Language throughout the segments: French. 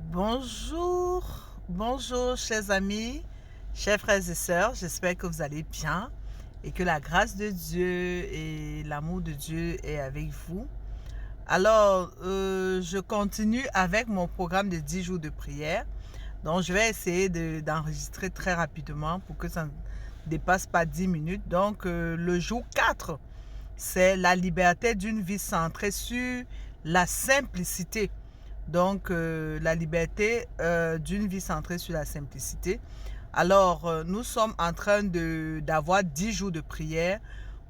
Bonjour, bonjour chers amis, chers frères et sœurs, j'espère que vous allez bien et que la grâce de Dieu et l'amour de Dieu est avec vous. Alors, je continue avec mon programme de 10 jours de prière. Donc, je vais essayer d'enregistrer très rapidement pour que ça ne dépasse pas 10 minutes. Donc, le jour 4, c'est la liberté d'une vie centrée sur la simplicité. Donc, la liberté d'une vie centrée sur la simplicité. Alors, nous sommes en train d'avoir 10 jours de prière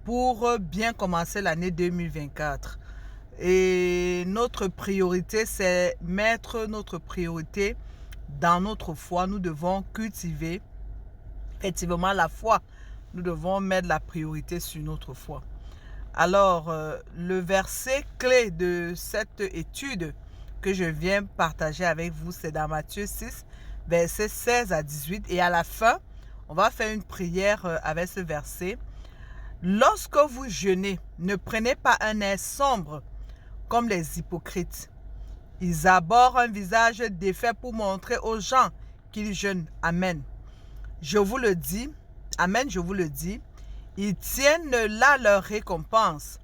pour bien commencer l'année 2024. Et notre priorité, c'est mettre notre priorité dans notre foi. Nous devons cultiver effectivement la foi. Nous devons mettre la priorité sur notre foi. Alors, le verset clé de cette étude que je viens partager avec vous, c'est dans Matthieu 6, versets 16 à 18. Et à la fin, on va faire une prière avec ce verset. Lorsque vous jeûnez, ne prenez pas un air sombre comme les hypocrites. Ils abordent un visage défait pour montrer aux gens qu'ils jeûnent. Amen. Je vous le dis, Amen, je vous le dis, ils tiennent là leur récompense.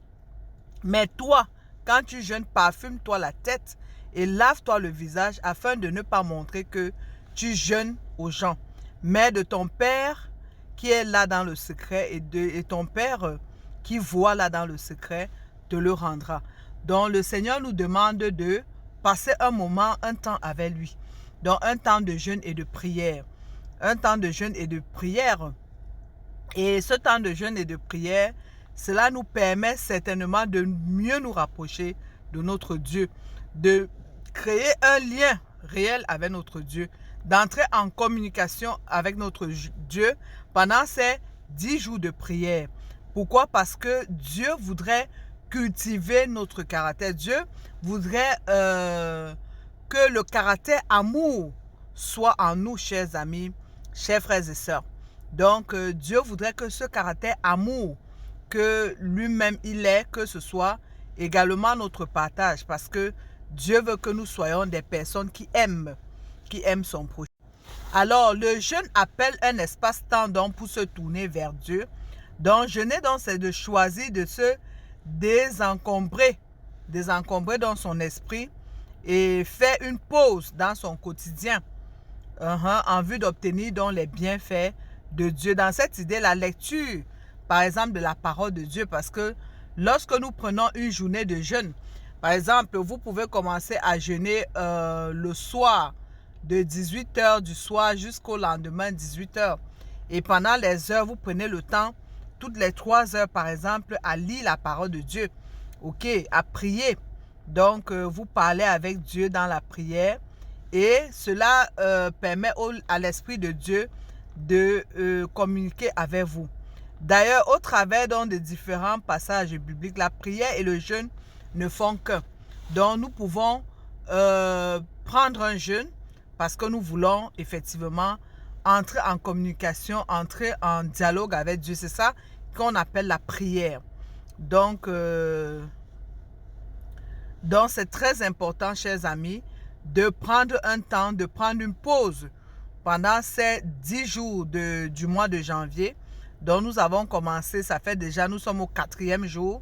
Mais toi, quand tu jeûnes, parfume-toi la tête et lave-toi le visage afin de ne pas montrer que tu jeûnes aux gens. Mais de ton Père qui est là dans le secret et ton Père qui voit là dans le secret te le rendra. Donc le Seigneur nous demande de passer un temps avec lui. Donc un temps de jeûne et de prière. Un temps de jeûne et de prière. Et ce temps de jeûne et de prière, cela nous permet certainement de mieux nous rapprocher de notre Dieu, de créer un lien réel avec notre Dieu, d'entrer en communication avec notre Dieu pendant ces 10 jours de prière. Pourquoi? Parce que Dieu voudrait cultiver notre caractère. Dieu voudrait que le caractère amour soit en nous, chers amis, chers frères et sœurs. Donc, Dieu voudrait que ce caractère amour que lui-même il est, que ce soit également notre partage. Parce que Dieu veut que nous soyons des personnes qui aiment son prochain. Alors, le jeûne appelle un espace-temps donc pour se tourner vers Dieu. Donc, jeûner, donc, c'est de choisir de se désencombrer dans son esprit et faire une pause dans son quotidien en vue d'obtenir donc les bienfaits de Dieu. Dans cette idée, la lecture, par exemple, de la parole de Dieu, parce que lorsque nous prenons une journée de jeûne, par exemple, vous pouvez commencer à jeûner le soir, de 18h du soir jusqu'au lendemain 18h. Et pendant les heures, vous prenez le temps, toutes les 3 heures, par exemple, à lire la parole de Dieu, ok, à prier. Donc, vous parlez avec Dieu dans la prière. Et cela permet à l'Esprit de Dieu de communiquer avec vous. D'ailleurs, au travers donc, de différents passages bibliques, la prière et le jeûne ne font qu'un. Donc, nous pouvons prendre un jeûne parce que nous voulons effectivement entrer en communication, entrer en dialogue avec Dieu. C'est ça qu'on appelle la prière. Donc c'est très important, chers amis, de prendre un temps, de prendre une pause pendant ces 10 jours du mois de janvier. Donc nous avons commencé, ça fait déjà, nous sommes au 4e jour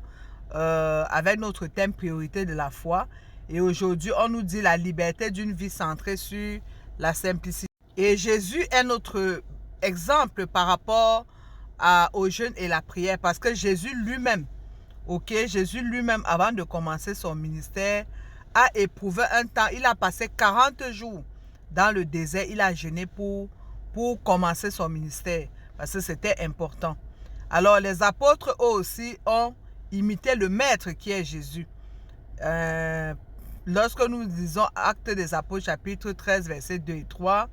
avec notre thème priorité de la foi. Et aujourd'hui, on nous dit la liberté d'une vie centrée sur la simplicité. Et Jésus est notre exemple par rapport au jeûne et la prière parce que Jésus lui-même, Jésus lui-même, avant de commencer son ministère, a éprouvé un temps. Il a passé 40 jours dans le désert. Il a jeûné pour commencer son ministère parce que c'était important. Alors, les apôtres eux aussi ont imité le maître qui est Jésus. Lorsque nous lisons Actes des Apôtres, chapitre 13, versets 2 et 3,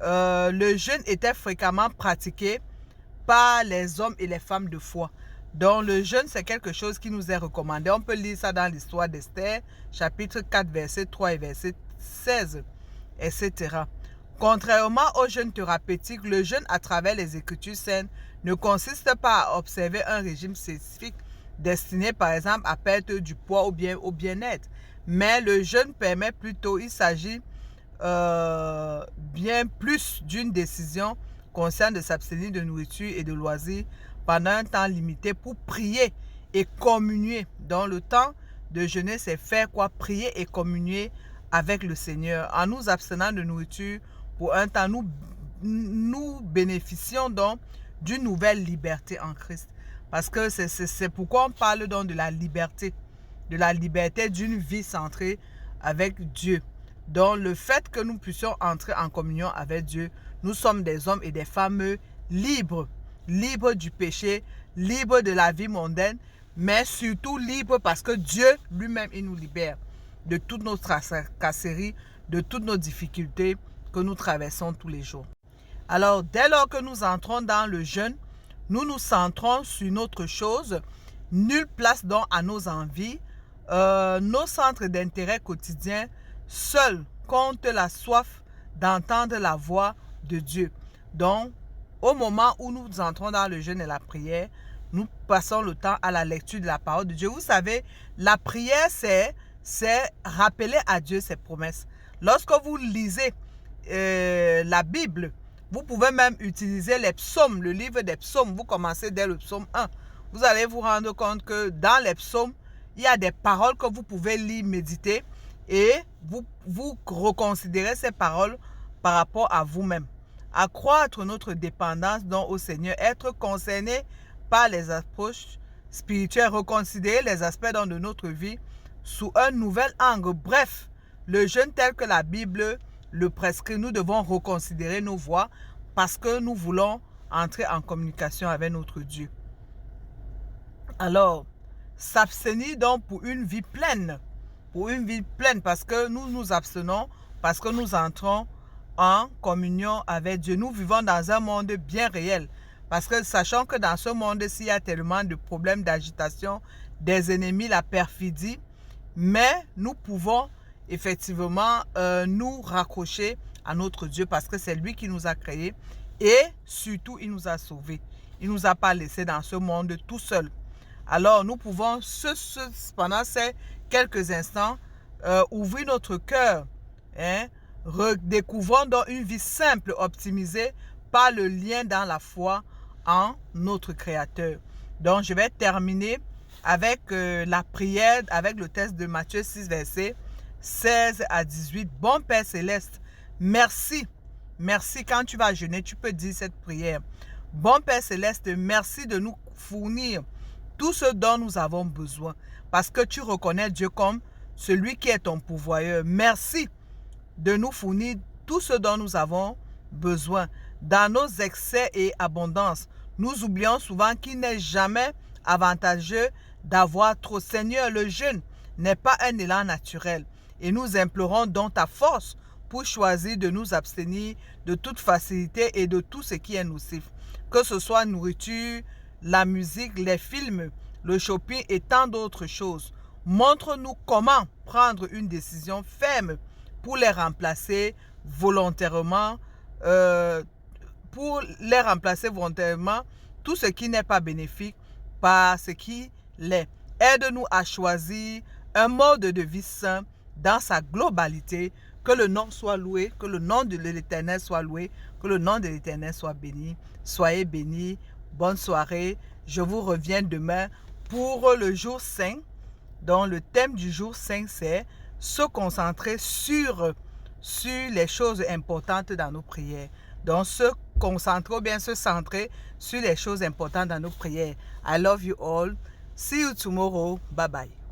le jeûne était fréquemment pratiqué par les hommes et les femmes de foi. Donc le jeûne, c'est quelque chose qui nous est recommandé. On peut lire ça dans l'histoire d'Esther, chapitre 4, verset 3 et verset 16, etc. Contrairement au jeûne thérapeutique, le jeûne à travers les Écritures saintes ne consiste pas à observer un régime spécifique destiné par exemple à perdre du poids ou bien au bien-être. Mais le jeûne permet plutôt, il s'agit bien plus d'une décision consciente de s'abstenir de nourriture et de loisirs pendant un temps limité pour prier et communier. Donc le temps de jeûner, c'est faire quoi? Prier et communier avec le Seigneur. En nous abstenant de nourriture pour un temps, nous bénéficions donc d'une nouvelle liberté en Christ. Parce que c'est pourquoi on parle donc de la liberté d'une vie centrée avec Dieu. Donc le fait que nous puissions entrer en communion avec Dieu, nous sommes des hommes et des femmes libres, libres du péché, libres de la vie mondaine, mais surtout libres parce que Dieu lui-même, il nous libère de toutes nos tracasseries, de toutes nos difficultés que nous traversons tous les jours. Alors, dès lors que nous entrons dans le jeûne, nous nous centrons sur une autre chose. Nulle place donc à nos envies. Nos centres d'intérêt quotidien seuls comptent la soif d'entendre la voix de Dieu. Donc, au moment où nous entrons dans le jeûne et la prière, nous passons le temps à la lecture de la parole de Dieu. Vous savez, la prière, c'est rappeler à Dieu ses promesses. Lorsque vous lisez la Bible, vous pouvez même utiliser les psaumes, le livre des psaumes. Vous commencez dès le psaume 1. Vous allez vous rendre compte que dans les psaumes, il y a des paroles que vous pouvez lire, méditer et vous reconsidérez ces paroles par rapport à vous-même. Accroître notre dépendance donc au Seigneur, être concerné par les approches spirituelles, reconsidérer les aspects donc de notre vie sous un nouvel angle. Bref, le jeûne tel que la Bible le prescrit, nous devons reconsidérer nos voies parce que nous voulons entrer en communication avec notre Dieu. Alors, s'abstenir donc pour une vie pleine, parce que nous nous abstenons, parce que nous entrons en communion avec Dieu. Nous vivons dans un monde bien réel, parce que sachant que dans ce monde-ci, il y a tellement de problèmes d'agitation, des ennemis, la perfidie, mais nous pouvons effectivement nous raccrocher à notre Dieu parce que c'est lui qui nous a créés et surtout il nous a sauvés. Il ne nous a pas laissés dans ce monde tout seul. Alors nous pouvons pendant ces quelques instants ouvrir notre cœur, redécouvrons donc une vie simple, optimisée par le lien dans la foi en notre Créateur. Donc je vais terminer avec la prière, avec le texte de Matthieu 6, versets 16 à 18. Bon Père Céleste, merci. Merci, quand tu vas jeûner, tu peux dire cette prière. Bon Père Céleste, merci de nous fournir tout ce dont nous avons besoin. Parce que tu reconnais Dieu comme celui qui est ton pourvoyeur. Merci de nous fournir tout ce dont nous avons besoin. Dans nos excès et abondances, nous oublions souvent qu'il n'est jamais avantageux d'avoir trop. Seigneur, le jeûne n'est pas un élan naturel. Et nous implorons donc ta force pour choisir de nous abstenir de toute facilité et de tout ce qui est nocif. Que ce soit nourriture, la musique, les films, le shopping et tant d'autres choses. Montre-nous comment prendre une décision ferme pour les remplacer volontairement, tout ce qui n'est pas bénéfique par ce qui l'est. Aide-nous à choisir un mode de vie sain dans sa globalité. Que le nom soit loué, que le nom de l'Éternel soit loué, que le nom de l'Éternel soit béni. Soyez bénis. Bonne soirée. Je vous reviens demain pour le jour 5. Donc le thème du jour 5, c'est se concentrer sur les choses importantes dans nos prières. Donc se concentrer ou bien se centrer sur les choses importantes dans nos prières. I love you all. See you tomorrow. Bye bye.